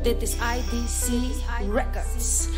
Dit is IDC Records.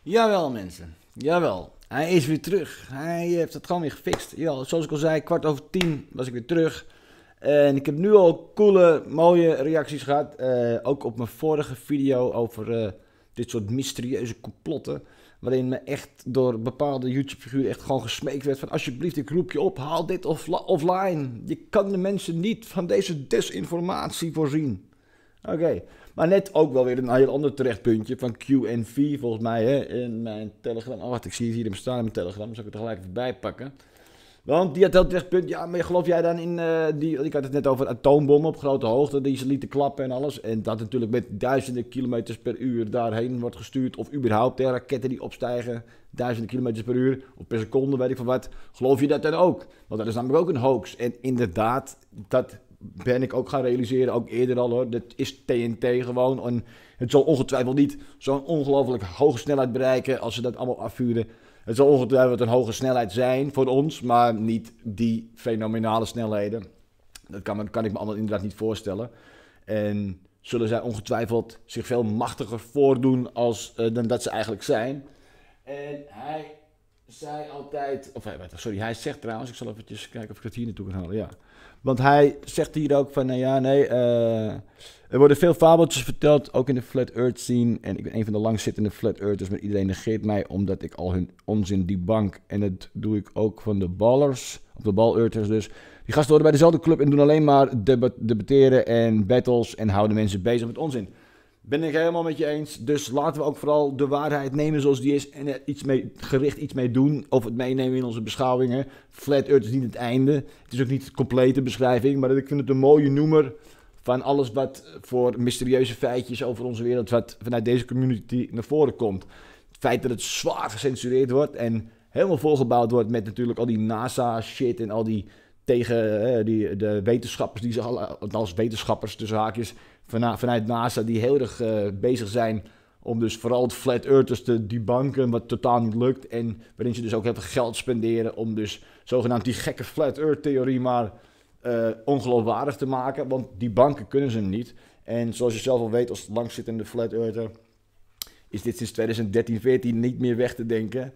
Jawel mensen, jawel. Hij is weer terug. Hij heeft het gewoon weer gefixt. Ja, zoals ik al zei, 9:15 was ik weer terug. En ik heb nu al coole, mooie reacties gehad. Ook op mijn vorige video over dit soort mysterieuze complotten. Waarin me echt door bepaalde YouTube-figuren echt gewoon gesmeekt werd van... alsjeblieft, ik roep je op, haal dit offline. Je kan de mensen niet van deze desinformatie voorzien. Oké. Maar net ook wel weer een heel ander terechtpuntje van QNV volgens mij hè, in mijn Telegram. Oh wacht, ik zie het hier staan in mijn Telegram, dan zal ik het er gelijk even bij pakken. Want die had heel terechtpunt, ja maar geloof jij dan in ik had het net over atoombommen op grote hoogte die ze lieten klappen en alles. En dat natuurlijk met duizenden kilometers per uur daarheen wordt gestuurd. Of überhaupt raketten die opstijgen, duizenden kilometers per uur of per seconde, weet ik van wat. Geloof je dat dan ook? Want dat is namelijk ook een hoax. En inderdaad, dat... ben ik ook gaan realiseren, ook eerder al hoor. Dat is TNT gewoon. En het zal ongetwijfeld niet zo'n ongelooflijk hoge snelheid bereiken als ze dat allemaal afvuren. Het zal ongetwijfeld een hoge snelheid zijn voor ons, maar niet die fenomenale snelheden. Dat kan ik me allemaal inderdaad niet voorstellen. En zullen zij ongetwijfeld zich veel machtiger voordoen dan dat ze eigenlijk zijn. En hij zei altijd, hij zegt trouwens, ik zal eventjes kijken of ik het hier naartoe kan halen, ja. Want hij zegt hier ook van, er worden veel fabeltjes verteld, ook in de Flat Earth scene. En ik ben een van de langzittende Flat Earthers, maar iedereen negeert mij omdat ik al hun onzin debunk. En dat doe ik ook van de ballers, of de ball Earthers dus. Die gasten horen bij dezelfde club en doen alleen maar debatteren en battles en houden mensen bezig met onzin. Ben ik helemaal met je eens. Dus laten we ook vooral de waarheid nemen zoals die is en er iets mee doen. Of het meenemen in onze beschouwingen. Flat Earth is niet het einde. Het is ook niet de complete beschrijving. Maar ik vind het een mooie noemer van alles wat voor mysterieuze feitjes over onze wereld... wat vanuit deze community naar voren komt. Het feit dat het zwaar gecensureerd wordt en helemaal volgebouwd wordt met natuurlijk al die NASA shit en al die tegen de wetenschappers die ze als wetenschappers tussen haakjes... vanuit NASA die heel erg bezig zijn om dus vooral het Flat Earthers te debunken, wat totaal niet lukt. En waarin ze dus ook heel veel geld spenderen om dus zogenaamd die gekke Flat Earth theorie maar ongeloofwaardig te maken. Want debunken kunnen ze niet. En zoals je zelf al weet als langzittende Flat Earther is dit sinds 2013, 14 niet meer weg te denken.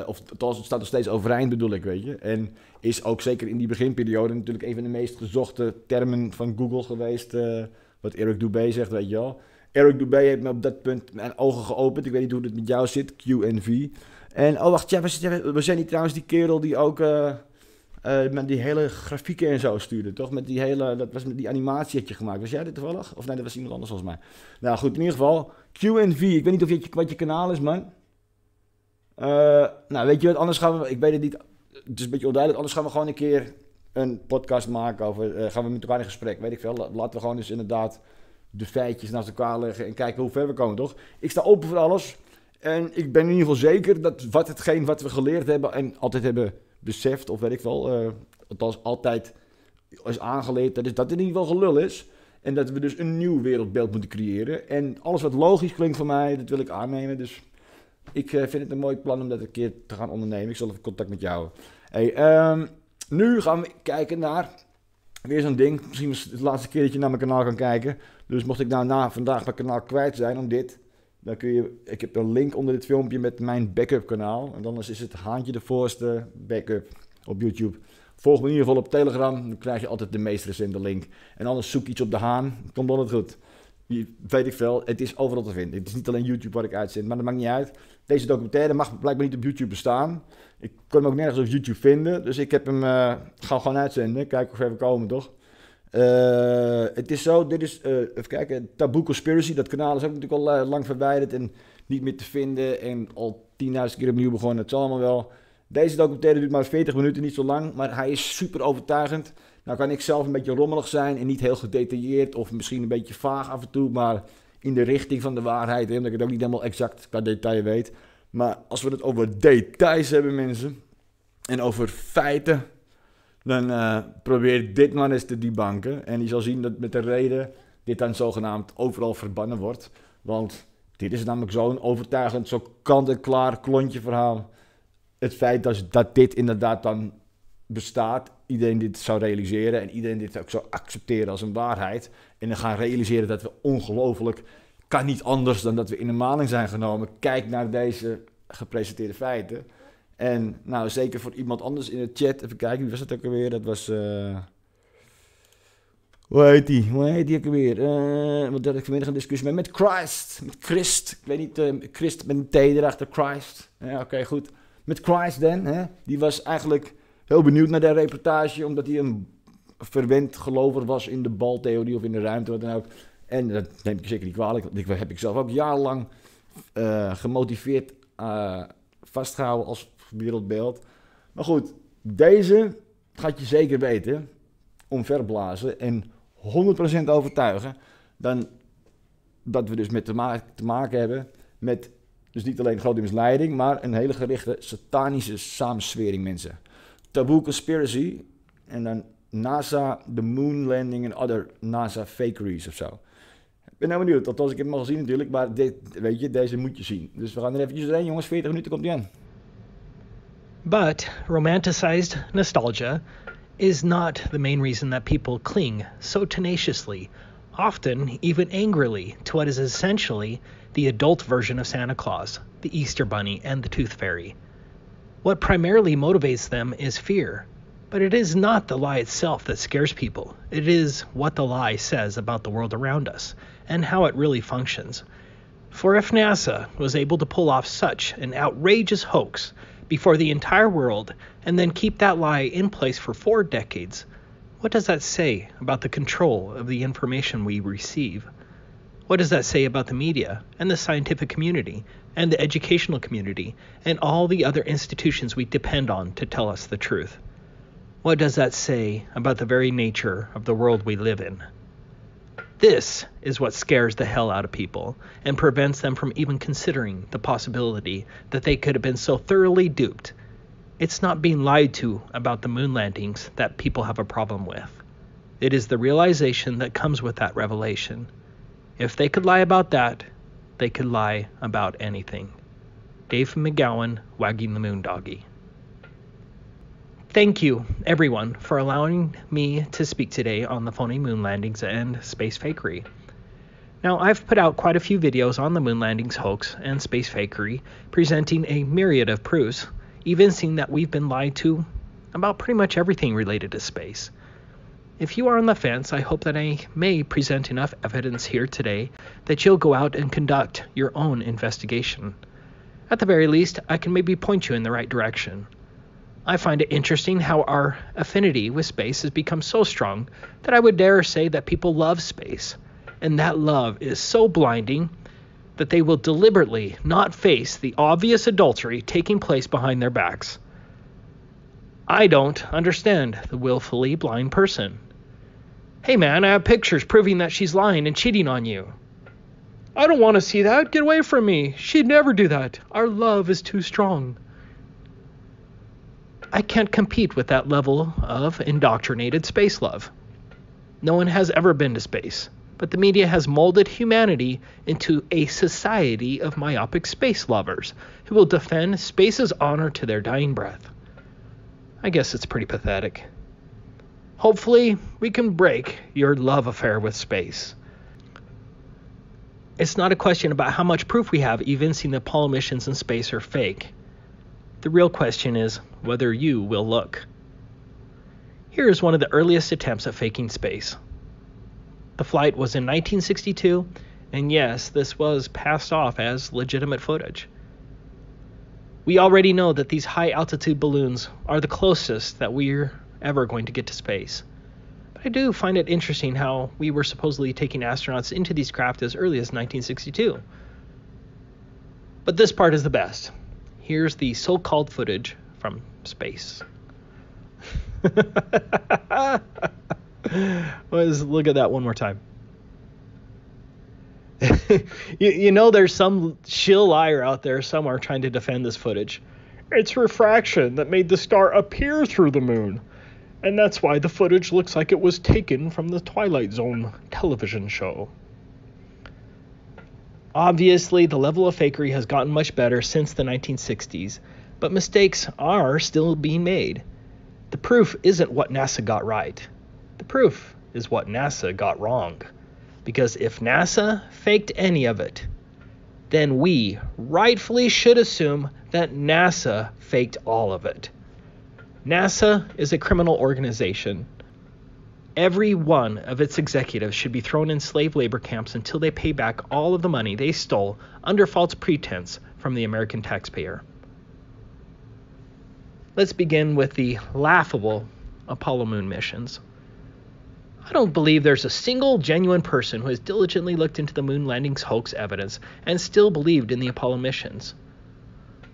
Of het staat nog steeds overeind bedoel ik, weet je. En is ook zeker in die beginperiode natuurlijk een van de meest gezochte termen van Google geweest... wat Eric Dubé zegt, weet je wel. Eric Dubé heeft me op dat punt mijn ogen geopend. Ik weet niet hoe het met jou zit, QNV. En, oh wacht, ja, we zijn niet trouwens die kerel die ook met die hele grafieken en zo stuurde, toch? Met die hele, dat was met die animatie had je gemaakt. Was jij dit toevallig? Of nee, dat was iemand anders volgens mij. Nou goed, in ieder geval, QNV. Ik weet niet wat je kanaal is, man. Nou, weet je wat, anders gaan we, ik weet het niet, het is een beetje onduidelijk, anders gaan we gewoon een keer een podcast maken over, gaan we met elkaar in gesprek, weet ik veel. Laten we gewoon dus inderdaad de feitjes naast elkaar leggen en kijken hoe ver we komen, toch? Ik sta open voor alles en ik ben in ieder geval zeker dat hetgeen wat we geleerd hebben en altijd hebben beseft, of weet ik wel, althans altijd is aangeleerd, dat het in ieder geval gelul is. En dat we dus een nieuw wereldbeeld moeten creëren. En alles wat logisch klinkt voor mij, dat wil ik aannemen. Dus ik vind het een mooi plan om dat een keer te gaan ondernemen. Ik zal even contact met jou houden. Hey, nu gaan we kijken naar weer zo'n ding. Misschien is het de laatste keer dat je naar mijn kanaal kan kijken. Dus mocht ik nou na vandaag mijn kanaal kwijt zijn om dit, dan kun je... Ik heb een link onder dit filmpje met mijn backup kanaal. En dan is het Haantje de Voorste backup op YouTube. Volg me in ieder geval op Telegram, dan krijg je altijd de meest recente link. En anders zoek iets op de Haan, komt dan het goed. Weet ik veel, het is overal te vinden. Het is niet alleen YouTube waar ik uitzend, maar dat maakt niet uit. Deze documentaire mag blijkbaar niet op YouTube bestaan. Ik kon hem ook nergens op YouTube vinden, dus ik heb hem, ga gewoon uitzenden. Kijken hoe ver we komen, toch? Het is zo, dit is, even kijken, TABOO Conspiracy. Dat kanaal is ook natuurlijk al lang verwijderd en niet meer te vinden. En al 10.000 keer opnieuw begonnen, het zal allemaal wel. Deze documentaire duurt maar 40 minuten, niet zo lang, maar hij is super overtuigend. Nou kan ik zelf een beetje rommelig zijn en niet heel gedetailleerd of misschien een beetje vaag af en toe, maar in de richting van de waarheid, omdat ik het ook niet helemaal exact qua detail weet. Maar als we het over details hebben, mensen, en over feiten, dan probeer dit maar eens te debunken. En je zal zien dat met de reden dit dan zogenaamd overal verbannen wordt. Want dit is namelijk zo'n overtuigend, zo kant-en-klaar klontje verhaal. Het feit dat dit inderdaad dan bestaat, iedereen dit zou realiseren en iedereen dit ook zou accepteren als een waarheid. En dan gaan realiseren dat we ongelooflijk, kan niet anders dan dat we in de maling zijn genomen. Kijk naar deze gepresenteerde feiten. En nou, zeker voor iemand anders in de chat, even kijken, wie was het ook alweer? Dat was, hoe heet die ook alweer? Want had ik vanmiddag een discussie met Christ. Ik weet niet, Christ met een T erachter, Christ. Ja, oké, goed. Met Christ dan, hè? Die was eigenlijk heel benieuwd naar de reportage, omdat hij een verwend gelover was in de baltheorie of in de ruimte, wat dan ook. En dat neem ik zeker niet kwalijk, dat heb ik zelf ook jarenlang gemotiveerd vastgehouden als wereldbeeld. Maar goed, deze gaat je zeker weten, omverblazen en 100% overtuigen, dan dat we dus met te maken hebben met... Dus niet alleen grote misleiding, maar een hele gerichte satanische samenswering, mensen. TABOO Conspiracy en dan NASA, the Moon Landing en other NASA Fakeries of zo. Ik ben nou benieuwd, althans ik heb hem al gezien natuurlijk, maar weet je, deze moet je zien. Dus we gaan er eventjes doorheen, jongens, 40 minuten komt die aan. But romanticized nostalgia is not the main reason that people cling so tenaciously, often even angrily, to what is essentially the adult version of Santa Claus, the Easter Bunny, and the Tooth Fairy. What primarily motivates them is fear, but it is not the lie itself that scares people. It is what the lie says about the world around us and how it really functions. For if NASA was able to pull off such an outrageous hoax before the entire world and then keep that lie in place for 4 decades, what does that say about the control of the information we receive? What does that say about the media and the scientific community and the educational community and all the other institutions we depend on to tell us the truth? What does that say about the very nature of the world we live in? This is what scares the hell out of people and prevents them from even considering the possibility that they could have been so thoroughly duped. It's not being lied to about the moon landings that people have a problem with. It is the realization that comes with that revelation. If they could lie about that, they could lie about anything. Dave McGowan, wagging the moon doggy. Thank you, everyone, for allowing me to speak today on the phony moon landings and space fakery. Now, I've put out quite a few videos on the moon landings hoax and space fakery, presenting a myriad of proofs, evincing that we've been lied to about pretty much everything related to space. If you are on the fence, I hope that I may present enough evidence here today that you'll go out and conduct your own investigation. At the very least, I can maybe point you in the right direction. I find it interesting how our affinity with space has become so strong that I would dare say that people love space, and that love is so blinding that they will deliberately not face the obvious adultery taking place behind their backs. I don't understand the willfully blind person. Hey man, I have pictures proving that she's lying and cheating on you. I don't want to see that. Get away from me. She'd never do that. Our love is too strong. I can't compete with that level of indoctrinated space love. No one has ever been to space, but the media has molded humanity into a society of myopic space lovers who will defend space's honor to their dying breath. I guess it's pretty pathetic. Hopefully, we can break your love affair with space. It's not a question about how much proof we have evincing the Apollo missions in space are fake. The real question is whether you will look. Here is one of the earliest attempts at faking space. The flight was in 1962, and yes, this was passed off as legitimate footage. We already know that these high-altitude balloons are the closest that we're ever going to get to space. But I do find it interesting how we were supposedly taking astronauts into these craft as early as 1962. But this part is the best. Here's the so-called footage from space. Let's look at that one more time. you know there's some shill liar out there somewhere trying to defend this footage. It's refraction that made the star appear through the moon. And that's why the footage looks like it was taken from the Twilight Zone television show. Obviously, the level of fakery has gotten much better since the 1960s, but mistakes are still being made. The proof isn't what NASA got right. The proof is what NASA got wrong. Because if NASA faked any of it, then we rightfully should assume that NASA faked all of it. NASA is a criminal organization. Every one of its executives should be thrown in slave labor camps until they pay back all of the money they stole under false pretense from the American taxpayer. Let's begin with the laughable Apollo moon missions. I don't believe there's a single genuine person who has diligently looked into the moon landings hoax evidence and still believed in the Apollo missions.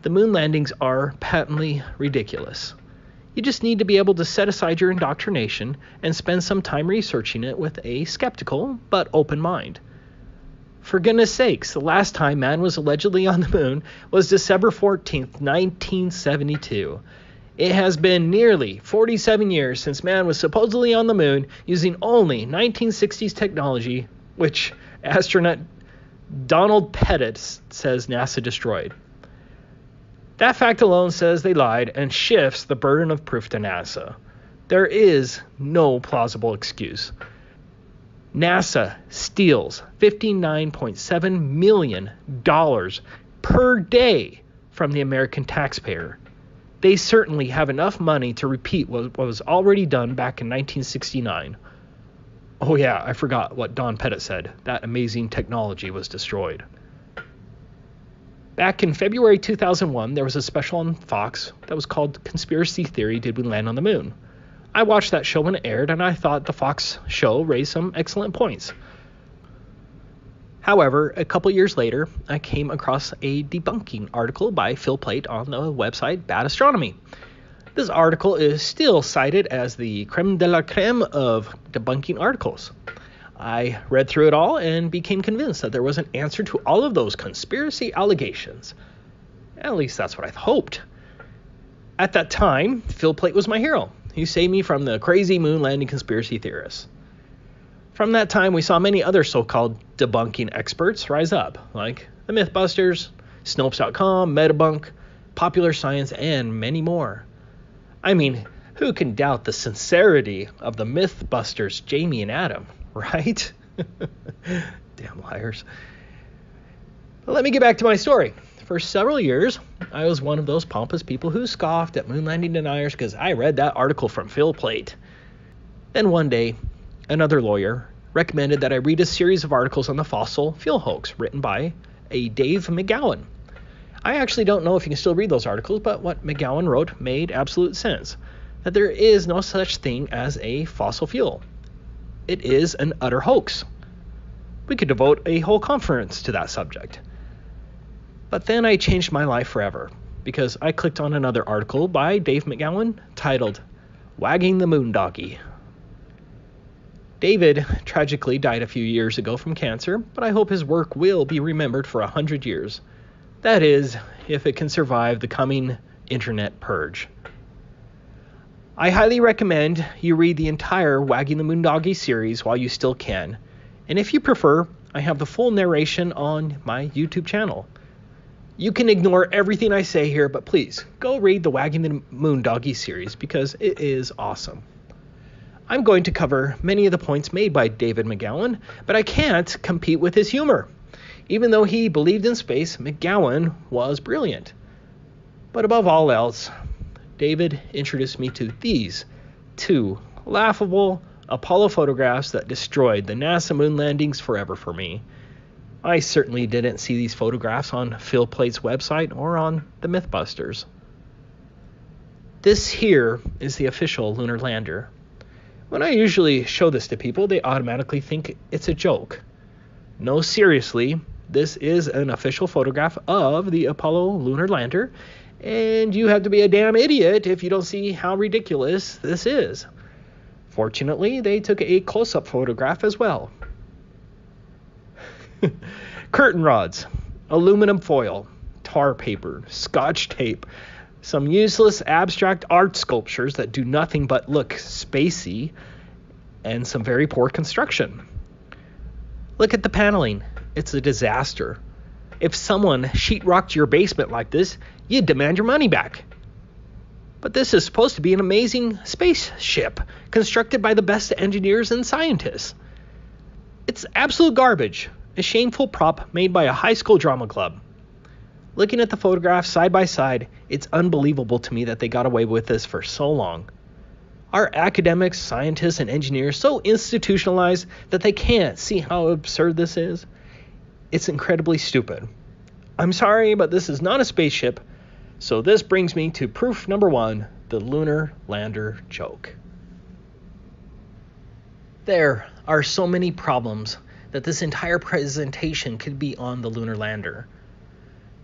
The moon landings are patently ridiculous. You just need to be able to set aside your indoctrination and spend some time researching it with a skeptical but open mind. For goodness sakes, the last time man was allegedly on the moon was December 14th, 1972. It has been nearly 47 years since man was supposedly on the moon using only 1960s technology, which astronaut Donald Pettit says NASA destroyed. That fact alone says they lied and shifts the burden of proof to NASA. There is no plausible excuse. NASA steals $59.7 million per day from the American taxpayer. They certainly have enough money to repeat what was already done back in 1969. Oh yeah, I forgot what Don Pettit said. That amazing technology was destroyed. Back in February 2001, there was a special on Fox that was called Conspiracy Theory Did We Land on the Moon? I watched that show when it aired, and I thought the Fox show raised some excellent points. However, a couple years later, I came across a debunking article by Phil Plait on the website Bad Astronomy. This article is still cited as the creme de la creme of debunking articles. I read through it all and became convinced that there was an answer to all of those conspiracy allegations. At least that's what I hoped. At that time, Phil Plait was my hero. He saved me from the crazy moon landing conspiracy theorists. From that time, we saw many other so-called debunking experts rise up, like the Mythbusters, Snopes.com, Metabunk, Popular Science, and many more. I mean, who can doubt the sincerity of the Mythbusters, Jamie and Adam, right? Damn liars. But let me get back to my story. For several years, I was one of those pompous people who scoffed at moon landing deniers because I read that article from Phil Plait. Then one day, another lawyer recommended that I read a series of articles on the fossil fuel hoax written by a Dave McGowan. I actually don't know if you can still read those articles, but what McGowan wrote made absolute sense, that there is no such thing as a fossil fuel. It is an utter hoax. We could devote a whole conference to that subject. But then I changed my life forever. because I clicked on another article by Dave McGowan titled Wagging the Moon Doggy. David tragically died a few years ago from cancer, but I hope his work will be remembered for 100 years. That is, if it can survive the coming internet purge. I highly recommend you read the entire Wagging the Moon Doggy series while you still can. And if you prefer, I have the full narration on my YouTube channel. You can ignore everything I say here, but please go read the Wagging the Moon Doggy series because it is awesome. I'm going to cover many of the points made by David McGowan, but I can't compete with his humor. Even though he believed in space, McGowan was brilliant. But above all else, David introduced me to these two laughable Apollo photographs that destroyed the NASA moon landings forever for me. I certainly didn't see these photographs on Phil Plate's website or on the Mythbusters. This here is the official lunar lander. When I usually show this to people, they automatically think it's a joke. No, seriously, this is an official photograph of the Apollo lunar lander, and you have to be a damn idiot if you don't see how ridiculous this is. Fortunately, they took a close-up photograph as well. Curtain rods, aluminum foil, tar paper, scotch tape, some useless abstract art sculptures that do nothing but look spacey, and some very poor construction. Look at the paneling. It's a disaster. If someone sheetrocked your basement like this, you'd demand your money back. But this is supposed to be an amazing spaceship constructed by the best engineers and scientists. It's absolute garbage, a shameful prop made by a high school drama club. Looking at the photographs side by side, it's unbelievable to me that they got away with this for so long. Are academics, scientists, and engineers so institutionalized that they can't see how absurd this is? It's incredibly stupid. I'm sorry, but this is not a spaceship, so this brings me to proof number 1, the lunar lander joke. There are so many problems that this entire presentation could be on the lunar lander.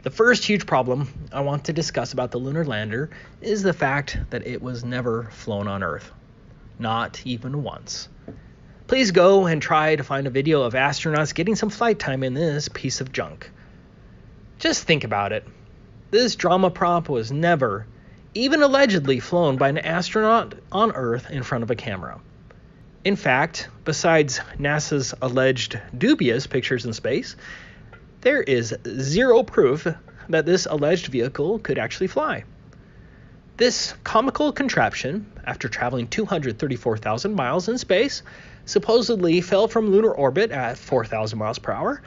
The first huge problem I want to discuss about the lunar lander is the fact that it was never flown on Earth. Not even once. Please go and try to find a video of astronauts getting some flight time in this piece of junk. Just think about it. This drama prop was never, even allegedly, flown by an astronaut on Earth in front of a camera. In fact, besides NASA's alleged dubious pictures in space, there is zero proof that this alleged vehicle could actually fly. This comical contraption, after traveling 234,000 miles in space, supposedly fell from lunar orbit at 4,000 miles per hour,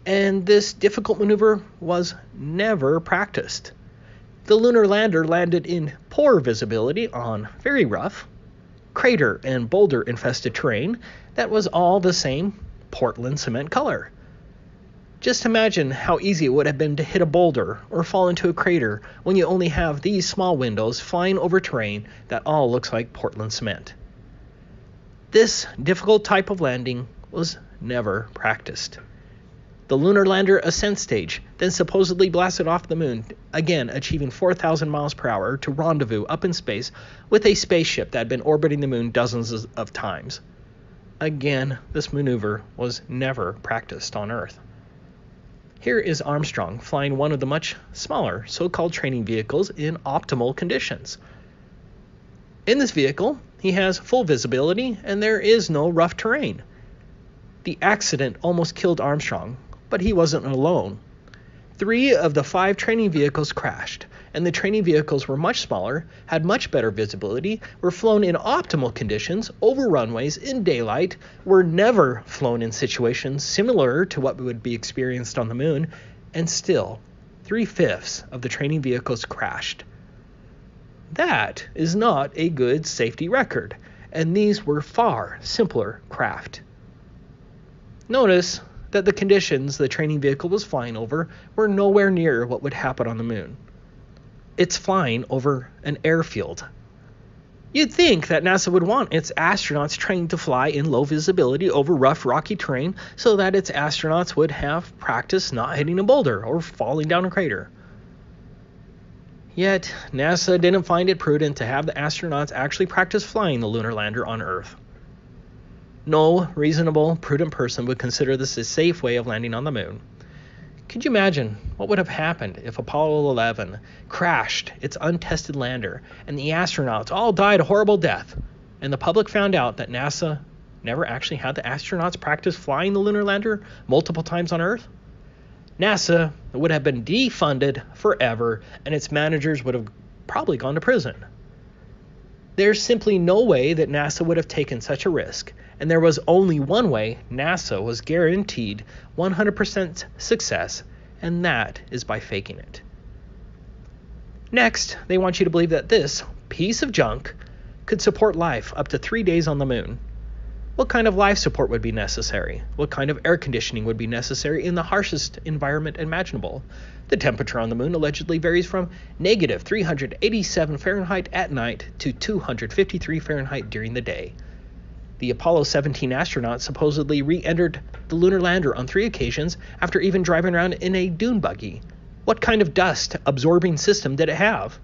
and this difficult maneuver was never practiced. The lunar lander landed in poor visibility on very rough, crater and boulder-infested terrain that was all the same Portland cement color. Just imagine how easy it would have been to hit a boulder or fall into a crater when you only have these small windows flying over terrain that all looks like Portland cement. This difficult type of landing was never practiced. The lunar lander ascent stage then supposedly blasted off the moon, again achieving 4,000 miles per hour to rendezvous up in space with a spaceship that had been orbiting the moon dozens of times. Again, this maneuver was never practiced on Earth. Here is Armstrong flying one of the much smaller so-called training vehicles in optimal conditions. In this vehicle, he has full visibility and there is no rough terrain. The accident almost killed Armstrong, but he wasn't alone. 3 of the 5 training vehicles crashed, and the training vehicles were much smaller, had much better visibility, were flown in optimal conditions, over runways, in daylight, were never flown in situations similar to what would be experienced on the moon, and still, 3/5 of the training vehicles crashed. That is not a good safety record, and these were far simpler craft. Notice that the conditions the training vehicle was flying over were nowhere near what would happen on the moon. It's flying over an airfield. You'd think that NASA would want its astronauts trained to fly in low visibility over rough, rocky terrain so that its astronauts would have practice not hitting a boulder or falling down a crater. Yet, NASA didn't find it prudent to have the astronauts actually practice flying the lunar lander on Earth. No reasonable, prudent person would consider this a safe way of landing on the moon. Could you imagine what would have happened if Apollo 11 crashed its untested lander and the astronauts all died a horrible death, and the public found out that NASA never actually had the astronauts practice flying the lunar lander multiple times on Earth? NASA would have been defunded forever, and its managers would have probably gone to prison. There's simply no way that NASA would have taken such a risk, and there was only one way NASA was guaranteed 100% success, and that is by faking it. Next, they want you to believe that this piece of junk could support life up to 3 days on the moon. What kind of life support would be necessary? What kind of air conditioning would be necessary in the harshest environment imaginable? The temperature on the moon allegedly varies from negative 387 Fahrenheit at night to 253 Fahrenheit during the day. The Apollo 17 astronauts supposedly re-entered the lunar lander on 3 occasions after even driving around in a dune buggy. What kind of dust-absorbing system did it have?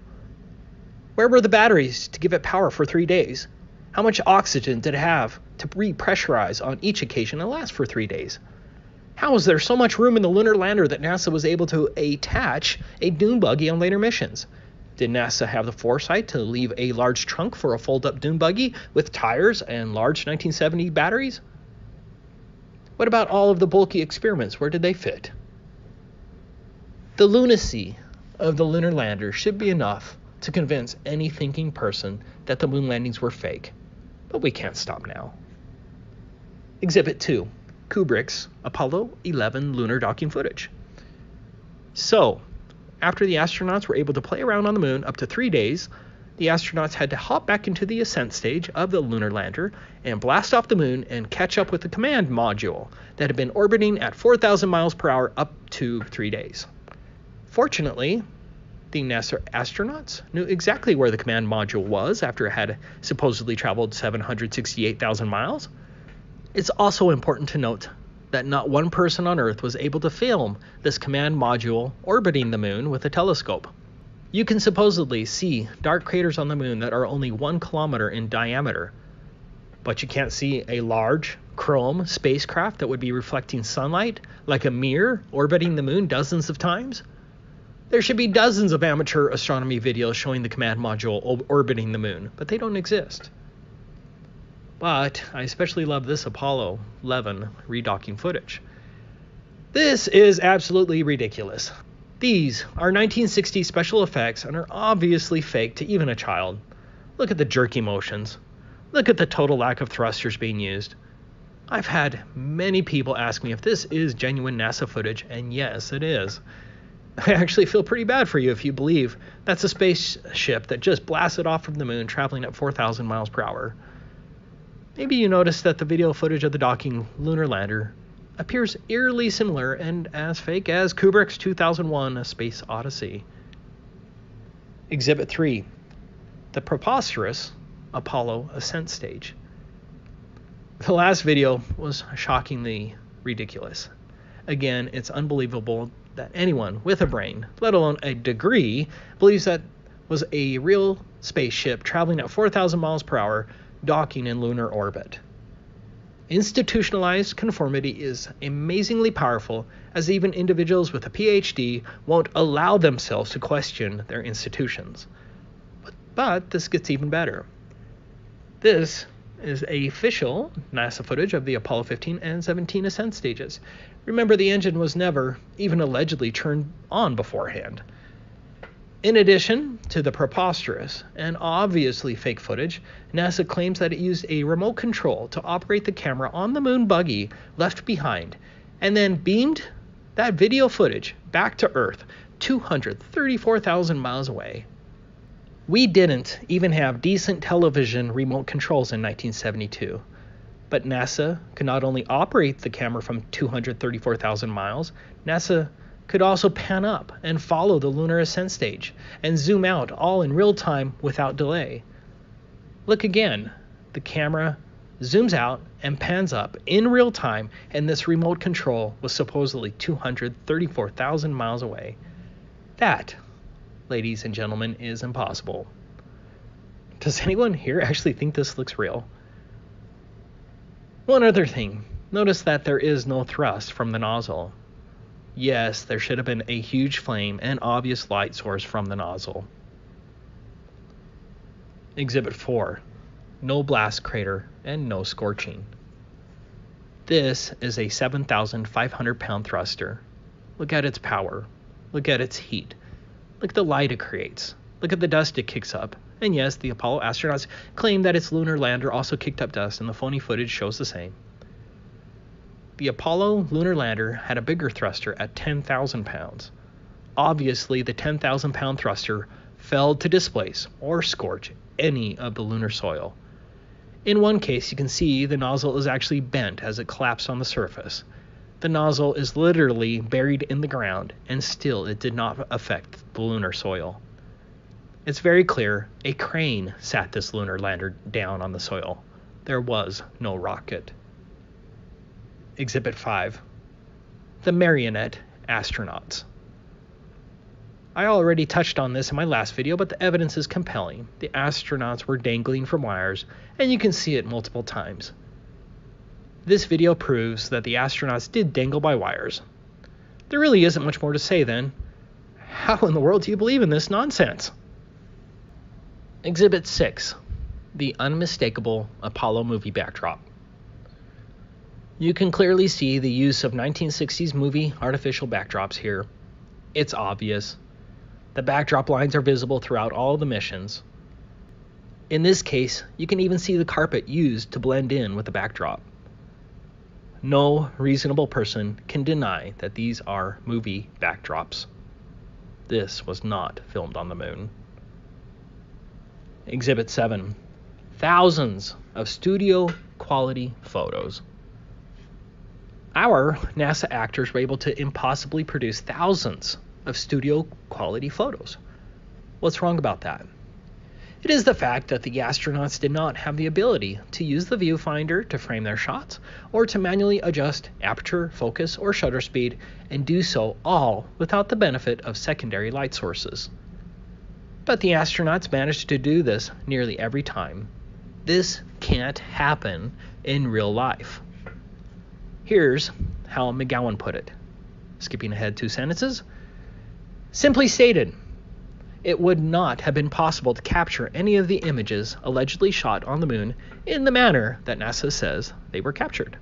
Where were the batteries to give it power for 3 days? How much oxygen did it have to repressurize on each occasion and last for 3 days? How was there so much room in the lunar lander that NASA was able to attach a dune buggy on later missions? Did NASA have the foresight to leave a large trunk for a fold-up dune buggy with tires and large 1970 batteries? What about all of the bulky experiments? Where did they fit? The lunacy of the lunar lander should be enough to convince any thinking person that the moon landings were fake. But we can't stop now. Exhibit 2. Kubrick's Apollo 11 lunar docking footage. So, after the astronauts were able to play around on the moon up to 3 days, the astronauts had to hop back into the ascent stage of the lunar lander and blast off the moon and catch up with the command module that had been orbiting at 4,000 miles per hour up to 3 days. Fortunately, the NASA astronauts knew exactly where the command module was after it had supposedly traveled 768,000 miles. It's also important to note that not one person on Earth was able to film this command module orbiting the moon with a telescope. You can supposedly see dark craters on the moon that are only 1 kilometer in diameter, but you can't see a large chrome spacecraft that would be reflecting sunlight like a mirror orbiting the moon dozens of times. There should be dozens of amateur astronomy videos showing the command module orbiting the moon, but they don't exist. But I especially love this Apollo 11 redocking footage. This is absolutely ridiculous. These are 1960s special effects and are obviously fake to even a child. Look at the jerky motions. Look at the total lack of thrusters being used. I've had many people ask me if this is genuine NASA footage, and yes, it is. I actually feel pretty bad for you if you believe that's a spaceship that just blasted off from the moon traveling at 4,000 miles per hour. Maybe you noticed that the video footage of the docking lunar lander appears eerily similar and as fake as Kubrick's 2001 A Space Odyssey. Exhibit 3. The preposterous Apollo ascent stage. The last video was shockingly ridiculous. Again, it's unbelievable that anyone with a brain, let alone a degree, believes that was a real spaceship traveling at 4,000 miles per hour docking in lunar orbit. Institutionalized conformity is amazingly powerful, as even individuals with a PhD won't allow themselves to question their institutions. But this gets even better. This is official NASA footage of the Apollo 15 and 17 ascent stages. Remember, the engine was never even allegedly turned on beforehand. In addition to the preposterous and obviously fake footage, NASA claims that it used a remote control to operate the camera on the moon buggy left behind, and then beamed that video footage back to Earth 234,000 miles away. We didn't even have decent television remote controls in 1972, but NASA could not only operate the camera from 234,000 miles, NASA could also pan up and follow the lunar ascent stage and zoom out all in real time without delay. Look again, the camera zooms out and pans up in real time, and this remote control was supposedly 234,000 miles away. That ladies and gentlemen, is impossible. Does anyone here actually think this looks real? One other thing. Notice that there is no thrust from the nozzle. Yes, there should have been a huge flame and obvious light source from the nozzle. Exhibit 4. No blast crater and no scorching. This is a 7,500 pound thruster. Look at its power. Look at its heat. Look at the light it creates. Look at the dust it kicks up. And yes, the Apollo astronauts claim that its lunar lander also kicked up dust, and the phony footage shows the same. The Apollo lunar lander had a bigger thruster at 10,000 pounds. Obviously, the 10,000 pound thruster failed to displace or scorch any of the lunar soil. In one case, you can see the nozzle is actually bent as it collapsed on the surface. The nozzle is literally buried in the ground, and still it did not affect the lunar soil. It's very clear a crane sat this lunar lander down on the soil. There was no rocket. Exhibit 5. The Marionette Astronauts. I already touched on this in my last video, but the evidence is compelling. The astronauts were dangling from wires, and you can see it multiple times. This video proves that the astronauts did dangle by wires. There really isn't much more to say then. How in the world do you believe in this nonsense? Exhibit 6. The unmistakable Apollo movie backdrop. You can clearly see the use of 1960s movie artificial backdrops here. It's obvious. The backdrop lines are visible throughout all the missions. In this case, you can even see the carpet used to blend in with the backdrop. No reasonable person can deny that these are movie backdrops. This was not filmed on the moon. Exhibit 7. Thousands of studio quality photos. Our NASA actors were able to impossibly produce thousands of studio quality photos. What's wrong about that? It is the fact that the astronauts did not have the ability to use the viewfinder to frame their shots, or to manually adjust aperture, focus, or shutter speed, and do so all without the benefit of secondary light sources. But the astronauts managed to do this nearly every time. This can't happen in real life. Here's how McGowan put it, skipping ahead 2 sentences. Simply stated, it would not have been possible to capture any of the images allegedly shot on the moon in the manner that NASA says they were captured.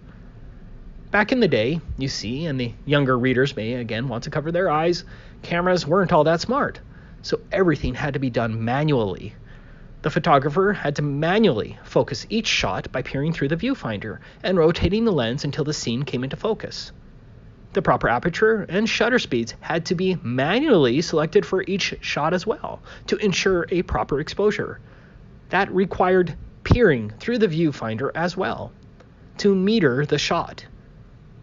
Back in the day, you see, and the younger readers may again want to cover their eyes, cameras weren't all that smart, so everything had to be done manually. The photographer had to manually focus each shot by peering through the viewfinder and rotating the lens until the scene came into focus. The proper aperture and shutter speeds had to be manually selected for each shot as well to ensure a proper exposure. That required peering through the viewfinder as well to meter the shot.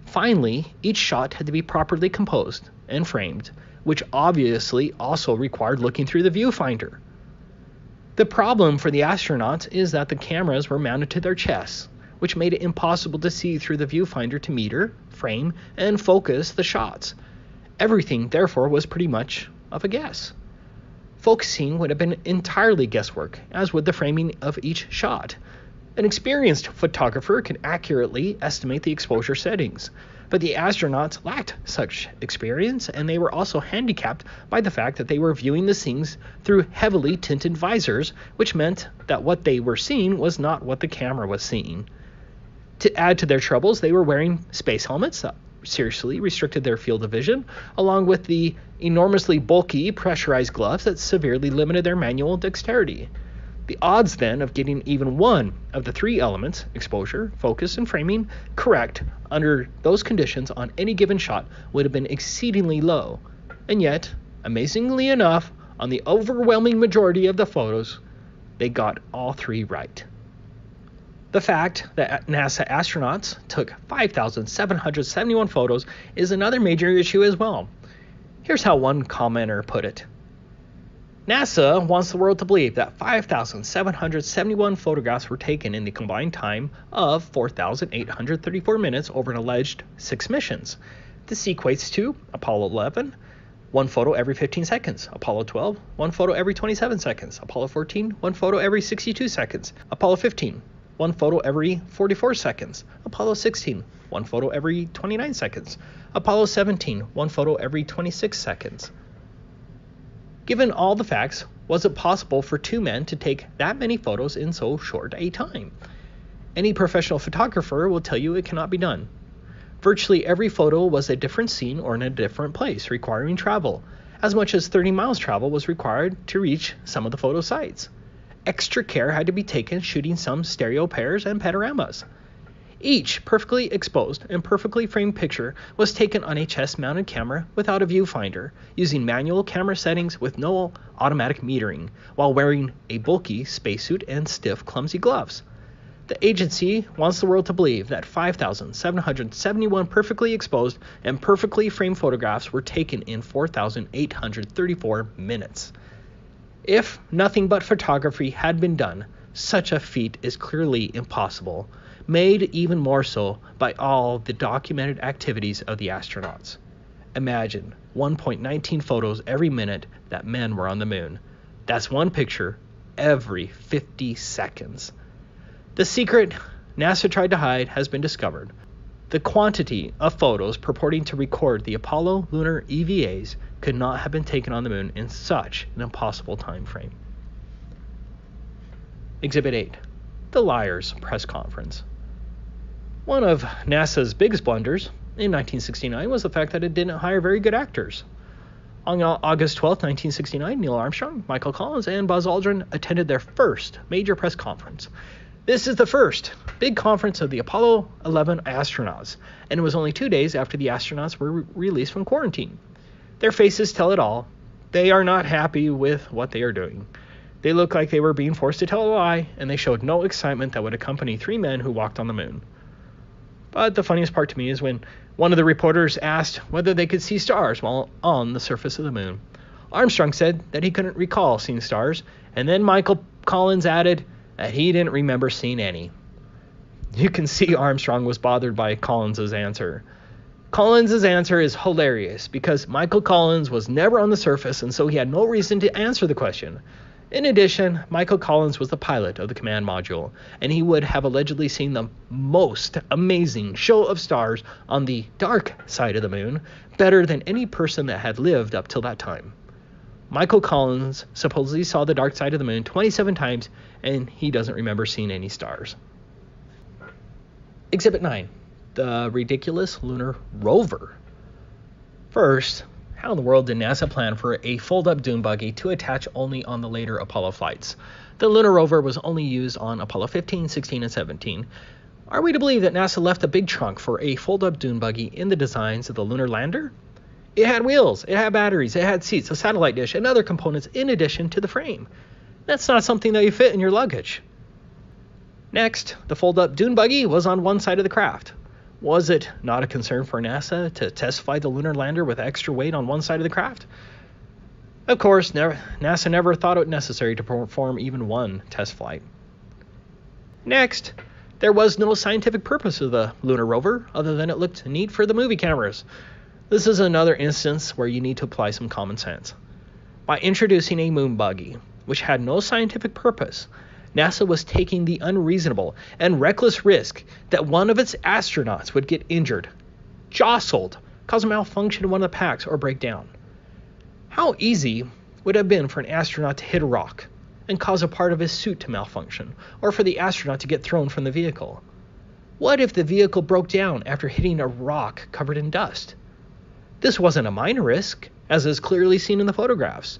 Finally, each shot had to be properly composed and framed, which obviously also required looking through the viewfinder. The problem for the astronauts is that the cameras were mounted to their chests, which made it impossible to see through the viewfinder to meter, frame, and focus the shots. Everything, therefore, was pretty much of a guess. Focusing would have been entirely guesswork, as would the framing of each shot. An experienced photographer can accurately estimate the exposure settings, but the astronauts lacked such experience, and they were also handicapped by the fact that they were viewing the scenes through heavily tinted visors, which meant that what they were seeing was not what the camera was seeing. To add to their troubles, they were wearing space helmets that seriously restricted their field of vision, along with the enormously bulky pressurized gloves that severely limited their manual dexterity. The odds then of getting even one of the 3 elements, exposure, focus, and framing, correct under those conditions on any given shot would have been exceedingly low. And yet, amazingly enough, on the overwhelming majority of the photos, they got all 3 right. The fact that NASA astronauts took 5,771 photos is another major issue as well. Here's how one commenter put it. NASA wants the world to believe that 5,771 photographs were taken in the combined time of 4,834 minutes over an alleged 6 missions. This equates to Apollo 11, 1 photo every 15 seconds. Apollo 12, 1 photo every 27 seconds. Apollo 14, 1 photo every 62 seconds. Apollo 15, 1 photo every 44 seconds. Apollo 16, 1 photo every 29 seconds. Apollo 17, 1 photo every 26 seconds. Given all the facts, was it possible for 2 men to take that many photos in so short a time? Any professional photographer will tell you it cannot be done. Virtually every photo was a different scene or in a different place, requiring travel. As much as 30 miles travel was required to reach some of the photo sites. Extra care had to be taken shooting some stereo pairs and panoramas. Each perfectly exposed and perfectly framed picture was taken on a chest-mounted camera without a viewfinder, using manual camera settings with no automatic metering, while wearing a bulky spacesuit and stiff, clumsy gloves. The agency wants the world to believe that 5,771 perfectly exposed and perfectly framed photographs were taken in 4,834 minutes. If nothing but photography had been done, such a feat is clearly impossible, made even more so by all the documented activities of the astronauts. Imagine 1.19 photos every minute that men were on the moon. That's 1 picture every 50 seconds. The secret NASA tried to hide has been discovered. The quantity of photos purporting to record the Apollo lunar EVAs could not have been taken on the moon in such an impossible time frame. Exhibit 8. The Liars Press Conference. One of NASA's biggest blunders in 1969 was the fact that it didn't hire very good actors. On August 12, 1969, Neil Armstrong, Michael Collins, and Buzz Aldrin attended their first major press conference. This is the first big conference of the Apollo 11 astronauts, and it was only 2 days after the astronauts were released from quarantine. Their faces tell it all. They are not happy with what they are doing. They look like they were being forced to tell a lie, and they showed no excitement that would accompany 3 men who walked on the moon. But the funniest part to me is when one of the reporters asked whether they could see stars while on the surface of the moon. Armstrong said that he couldn't recall seeing stars, and then Michael Collins added that he didn't remember seeing any. You can see Armstrong was bothered by Collins's answer. Collins's answer is hilarious because Michael Collins was never on the surface, and so he had no reason to answer the question. In addition, Michael Collins was the pilot of the command module, and he would have allegedly seen the most amazing show of stars on the dark side of the moon, better than any person that had lived up till that time. Michael Collins supposedly saw the dark side of the moon 27 times, and he doesn't remember seeing any stars. Exhibit 9. The ridiculous lunar rover. First, how in the world did NASA plan for a fold-up dune buggy to attach only on the later Apollo flights? The lunar rover was only used on Apollo 15, 16, and 17. Are we to believe that NASA left a big trunk for a fold-up dune buggy in the designs of the lunar lander? It had wheels, it had batteries, it had seats, a satellite dish, and other components in addition to the frame. That's not something that you fit in your luggage. Next, the fold-up dune buggy was on one side of the craft. Was it not a concern for NASA to test fly the lunar lander with extra weight on one side of the craft? Of course, NASA never thought it necessary to perform even one test flight. Next, there was no scientific purpose of the lunar rover other than it looked neat for the movie cameras. This is another instance where you need to apply some common sense. By introducing a moon buggy, which had no scientific purpose, NASA was taking the unreasonable and reckless risk that one of its astronauts would get injured, jostled, cause a malfunction in one of the packs, or break down. How easy would it have been for an astronaut to hit a rock and cause a part of his suit to malfunction, or for the astronaut to get thrown from the vehicle? What if the vehicle broke down after hitting a rock covered in dust? This wasn't a minor risk, as is clearly seen in the photographs.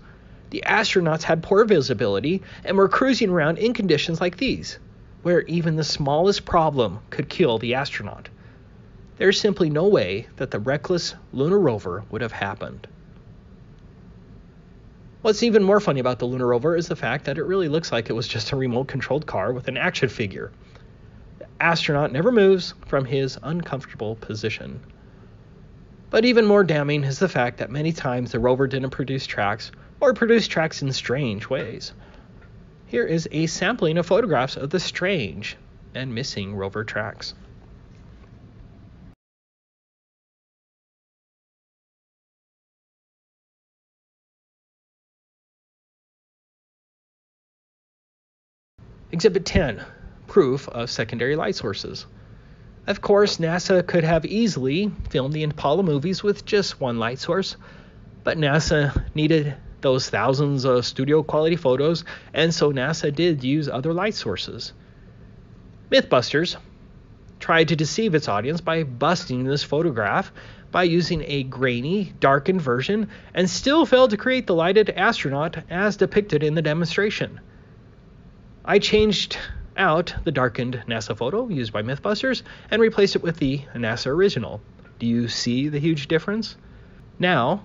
The astronauts had poor visibility and were cruising around in conditions like these, where even the smallest problem could kill the astronaut. There's simply no way that the reckless lunar rover would have happened. What's even more funny about the lunar rover is the fact that it really looks like it was just a remote-controlled car with an action figure. The astronaut never moves from his uncomfortable position. But even more damning is the fact that many times the rover didn't produce tracks, or produce tracks in strange ways. Here is a sampling of photographs of the strange and missing rover tracks. Exhibit 10, proof of secondary light sources. Of course, NASA could have easily filmed the Apollo movies with just one light source, but NASA needed those thousands of studio quality photos, and so NASA did use other light sources. Mythbusters tried to deceive its audience by busting this photograph by using a grainy, darkened version, and still failed to create the lighted astronaut as depicted in the demonstration. I changed out the darkened NASA photo used by Mythbusters and replaced it with the NASA original. Do you see the huge difference? Now,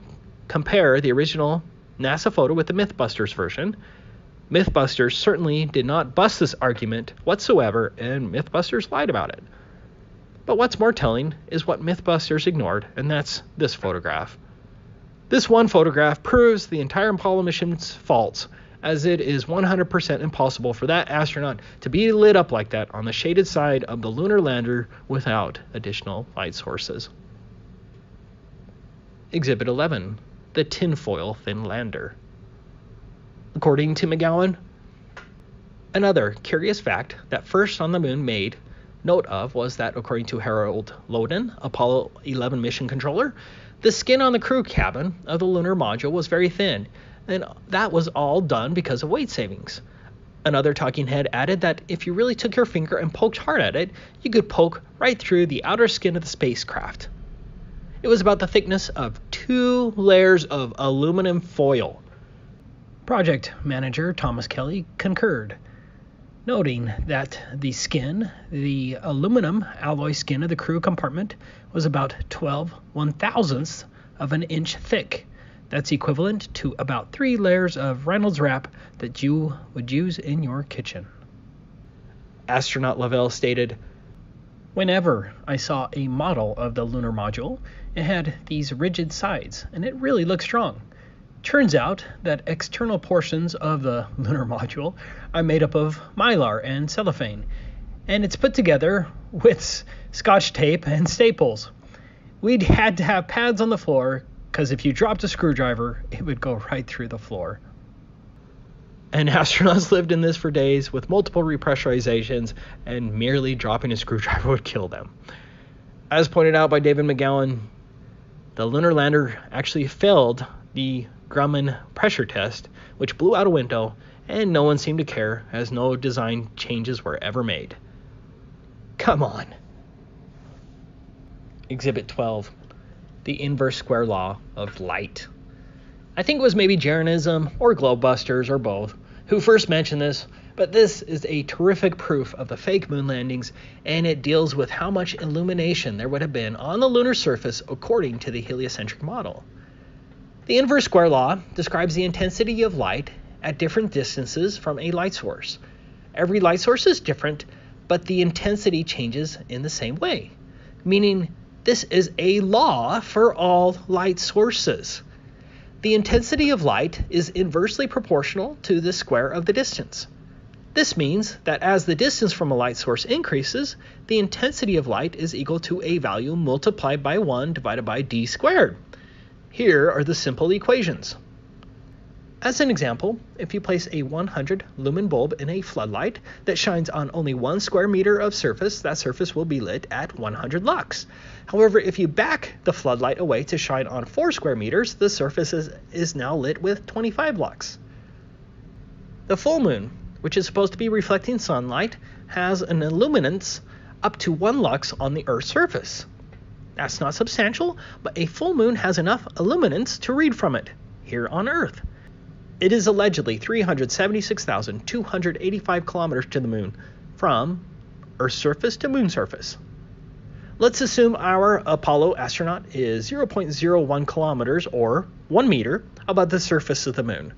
compare the original NASA photo with the Mythbusters version. Mythbusters certainly did not bust this argument whatsoever, and Mythbusters lied about it. But what's more telling is what Mythbusters ignored, and that's this photograph. This one photograph proves the entire Apollo mission's false, as it is 100% impossible for that astronaut to be lit up like that on the shaded side of the lunar lander without additional light sources. Exhibit 11, the tinfoil thin lander. According to McGowan, another curious fact that first on the moon made note of was that, according to Harold Loden, Apollo 11 mission controller, the skin on the crew cabin of the lunar module was very thin, and that was all done because of weight savings. Another talking head added that if you really took your finger and poked hard at it, you could poke right through the outer skin of the spacecraft. It was about the thickness of 2 layers of aluminum foil. Project manager Thomas Kelly concurred, noting that the aluminum alloy skin of the crew compartment was about 12 1/1000ths of an inch thick. That's equivalent to about 3 layers of Reynolds wrap that you would use in your kitchen. Astronaut Lavelle stated, "Whenever I saw a model of the lunar module, it had these rigid sides, and it really looked strong. Turns out that external portions of the lunar module are made up of mylar and cellophane, and it's put together with scotch tape and staples. We'd had to have pads on the floor, because if you dropped a screwdriver, it would go right through the floor." And astronauts lived in this for days with multiple repressurizations, and merely dropping a screwdriver would kill them. As pointed out by David McGowan, the lunar lander actually failed the Grumman pressure test, which blew out a window, and no one seemed to care, as no design changes were ever made. Come on. Exhibit 12, the inverse square law of light. I think it was maybe Jeranism or Globebusters or both who first mentioned this, but this is a terrific proof of the fake moon landings, and it deals with how much illumination there would have been on the lunar surface according to the heliocentric model. The inverse square law describes the intensity of light at different distances from a light source. Every light source is different, but the intensity changes in the same way, meaning this is a law for all light sources. The intensity of light is inversely proportional to the square of the distance. This means that as the distance from a light source increases, the intensity of light is equal to a value multiplied by 1 divided by d squared. Here are the simple equations. As an example, if you place a 100 lumen bulb in a floodlight that shines on only 1 square meter of surface, that surface will be lit at 100 lux. However, if you back the floodlight away to shine on 4 square meters, the surface is now lit with 25 lux. The full moon, which is supposed to be reflecting sunlight, has an illuminance up to 1 lux on the Earth's surface. That's not substantial, but a full moon has enough illuminance to read from it here on Earth. It is allegedly 376,285 kilometers to the moon, from Earth's surface to moon surface. Let's assume our Apollo astronaut is 0.01 kilometers, or 1 meter, above the surface of the moon.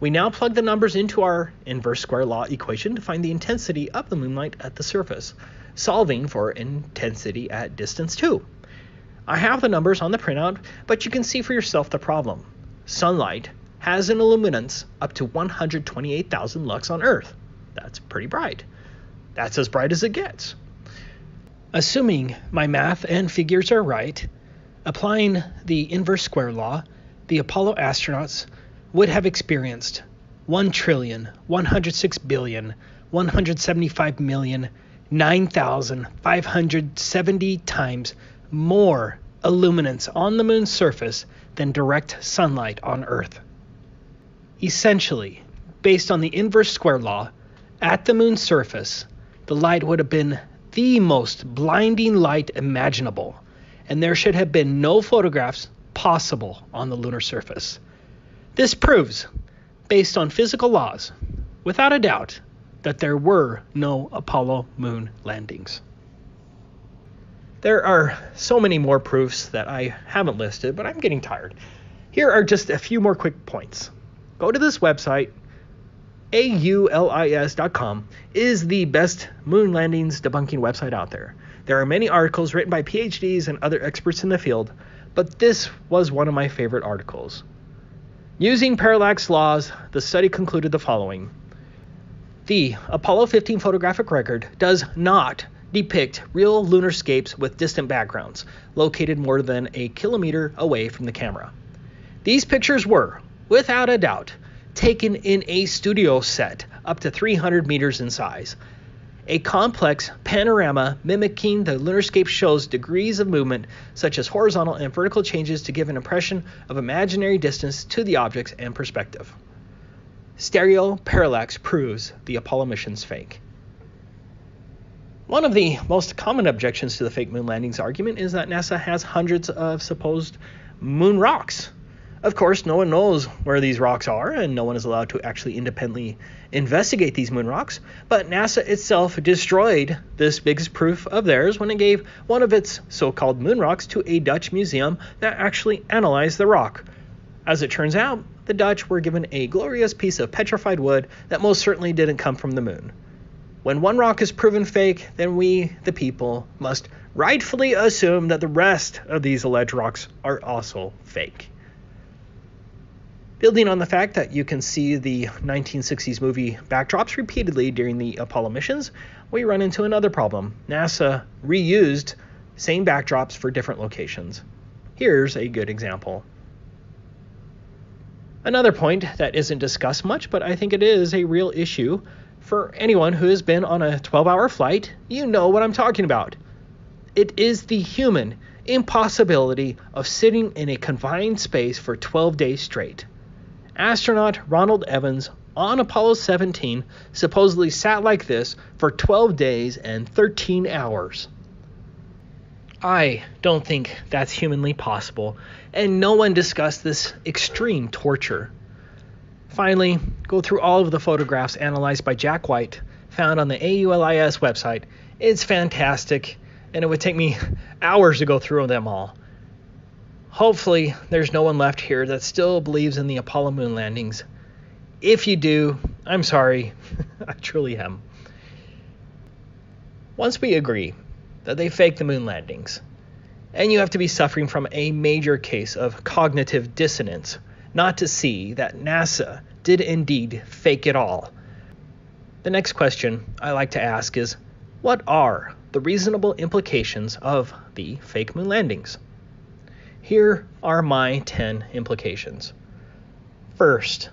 We now plug the numbers into our inverse square law equation to find the intensity of the moonlight at the surface, solving for intensity at distance 2. I have the numbers on the printout, but you can see for yourself the problem. Sunlight has an illuminance up to 128,000 lux on Earth. That's pretty bright. That's as bright as it gets. Assuming my math and figures are right, applying the inverse square law, the Apollo astronauts would have experienced 1,106,100,000,000 175,009,570 times more illuminance on the moon's surface than direct sunlight on Earth. Essentially, based on the inverse square law, at the moon's surface, the light would have been the most blinding light imaginable, and there should have been no photographs possible on the lunar surface. This proves, based on physical laws, without a doubt, that there were no Apollo moon landings. There are so many more proofs that I haven't listed, but I'm getting tired. Here are just a few more quick points. Go to this website, aulis.com, is the best moon landings debunking website out there. There are many articles written by PhDs and other experts in the field, but this was one of my favorite articles. Using parallax laws, the study concluded the following. The Apollo 15 photographic record does not depict real lunarscapes with distant backgrounds, located more than a kilometer away from the camera. These pictures were, without a doubt, taken in a studio set up to 300 meters in size. A complex panorama mimicking the lunarscape shows degrees of movement, such as horizontal and vertical changes, to give an impression of imaginary distance to the objects and perspective. Stereo parallax proves the Apollo mission's fake. One of the most common objections to the fake moon landings argument is that NASA has hundreds of supposed moon rocks. Of course, no one knows where these rocks are, and no one is allowed to actually independently investigate these moon rocks, but NASA itself destroyed this biggest proof of theirs when it gave one of its so-called moon rocks to a Dutch museum that actually analyzed the rock. As it turns out, the Dutch were given a glorious piece of petrified wood that most certainly didn't come from the moon. When one rock is proven fake, then we, the people, must rightfully assume that the rest of these alleged rocks are also fake. Building on the fact that you can see the 1960s movie backdrops repeatedly during the Apollo missions, we run into another problem. NASA reused same backdrops for different locations. Here's a good example. Another point that isn't discussed much, but I think it is a real issue for anyone who has been on a 12-hour flight, you know what I'm talking about. It is the human impossibility of sitting in a confined space for 12 days straight. Astronaut Ronald Evans on Apollo 17 supposedly sat like this for 12 days and 13 hours. I don't think that's humanly possible, and no one discussed this extreme torture. Finally, go through all of the photographs analyzed by Jack White, found on the AULIS website. It's fantastic, and it would take me hours to go through them all. Hopefully, there's no one left here that still believes in the Apollo moon landings. If you do, I'm sorry. I truly am. Once we agree that they faked the moon landings, and you have to be suffering from a major case of cognitive dissonance not to see that NASA did indeed fake it all, the next question I like to ask is, what are the reasonable implications of the fake moon landings? Here are my 10 implications. First,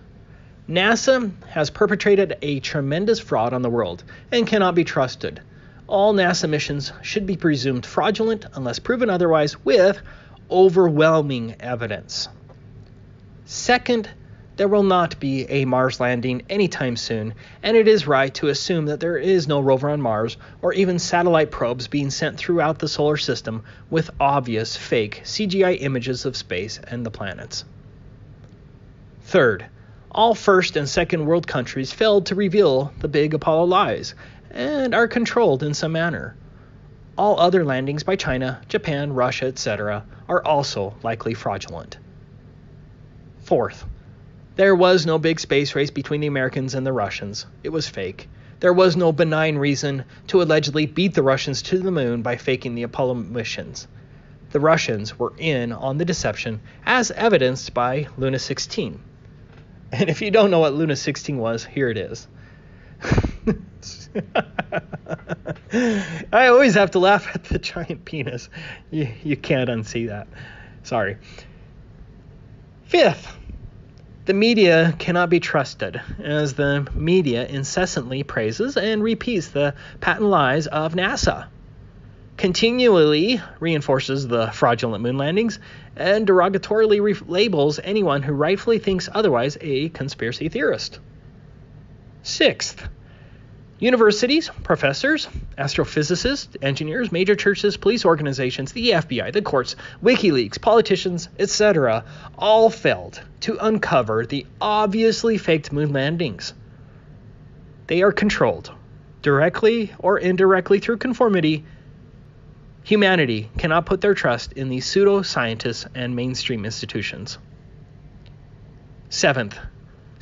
NASA has perpetrated a tremendous fraud on the world and cannot be trusted. All NASA missions should be presumed fraudulent unless proven otherwise with overwhelming evidence. Second, there will not be a Mars landing anytime soon, and it is right to assume that there is no rover on Mars or even satellite probes being sent throughout the solar system with obvious fake CGI images of space and the planets. Third, all first and second world countries failed to reveal the big Apollo lies and are controlled in some manner. All other landings by China, Japan, Russia, etc. are also likely fraudulent. Fourth, there was no big space race between the Americans and the Russians. It was fake. There was no benign reason to allegedly beat the Russians to the moon by faking the Apollo missions. The Russians were in on the deception, as evidenced by Luna 16. And if you don't know what Luna 16 was, here it is. I always have to laugh at the giant penis. You can't unsee that. Sorry. Fifth, The media cannot be trusted, as the media incessantly praises and repeats the patent lies of NASA, continually reinforces the fraudulent moon landings, and derogatorily labels anyone who rightfully thinks otherwise a conspiracy theorist. Sixth, universities, professors, astrophysicists, engineers, major churches, police organizations, the FBI, the courts, WikiLeaks, politicians, etc. all failed to uncover the obviously faked moon landings. They are controlled, directly or indirectly through conformity. Humanity cannot put their trust in these pseudo-scientists and mainstream institutions. Seventh,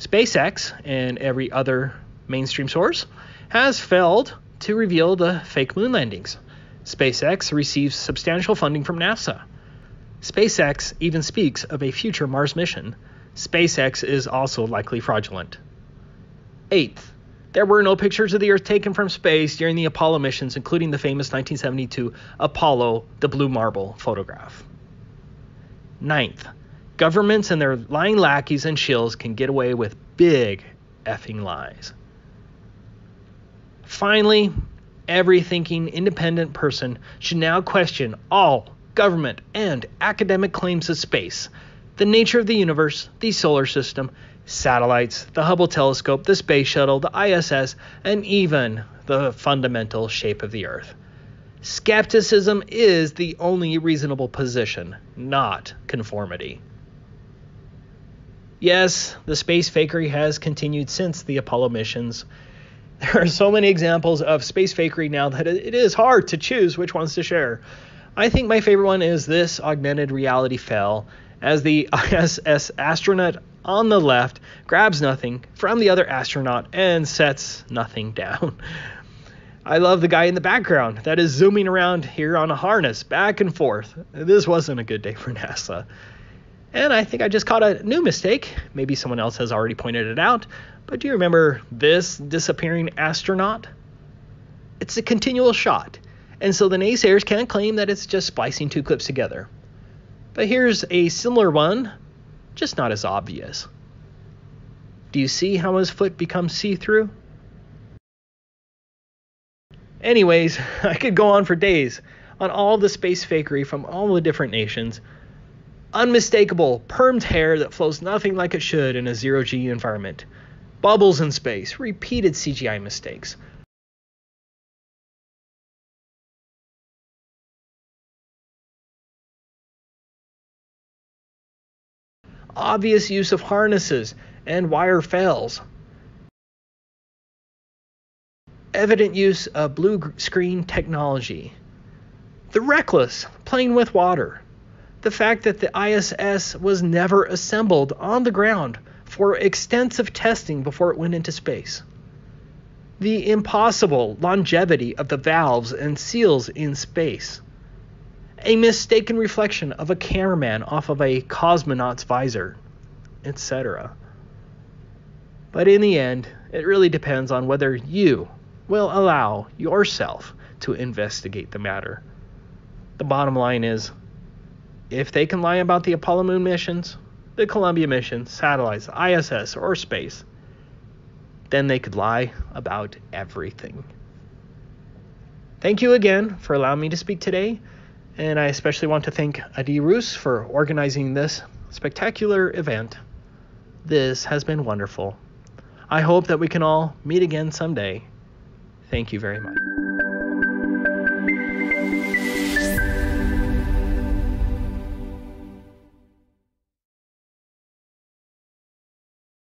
SpaceX and every other mainstream source has failed to reveal the fake moon landings. SpaceX receives substantial funding from NASA. SpaceX even speaks of a future Mars mission. SpaceX is also likely fraudulent. Eighth, there were no pictures of the Earth taken from space during the Apollo missions, including the famous 1972 Apollo, the blue marble photograph. Ninth, governments and their lying lackeys and shills can get away with big effing lies. Finally, every thinking independent person should now question all government and academic claims of space, the nature of the universe, the solar system, satellites, the Hubble telescope, the space shuttle, the ISS, and even the fundamental shape of the Earth. Skepticism is the only reasonable position, not conformity. Yes, the space fakery has continued since the Apollo missions. There are so many examples of space fakery now that it is hard to choose which ones to share. I think my favorite one is this augmented reality fail, as the ISS astronaut on the left grabs nothing from the other astronaut and sets nothing down. I love the guy in the background that is zooming around here on a harness back and forth. This wasn't a good day for NASA. And I think I just caught a new mistake. Maybe someone else has already pointed it out. But do you remember this disappearing astronaut? It's a continual shot. And so the naysayers can't claim that it's just splicing two clips together. But here's a similar one, just not as obvious. Do you see how his foot becomes see-through? Anyways, I could go on for days on all the space fakery from all the different nations. Unmistakable, permed hair that flows nothing like it should in a zero-G environment. Bubbles in space, repeated CGI mistakes. Obvious use of harnesses and wire fails. Evident use of blue screen technology. The reckless playing with water. The fact that the ISS was never assembled on the ground for extensive testing before it went into space. The impossible longevity of the valves and seals in space. A mistaken reflection of a cameraman off of a cosmonaut's visor, etc. But in the end, it really depends on whether you will allow yourself to investigate the matter. The bottom line is, if they can lie about the Apollo moon missions, the Columbia mission, satellites, ISS, or space, then they could lie about everything. Thank you again for allowing me to speak today, and I especially want to thank Adi Roos for organizing this spectacular event. This has been wonderful. I hope that we can all meet again someday. Thank you very much.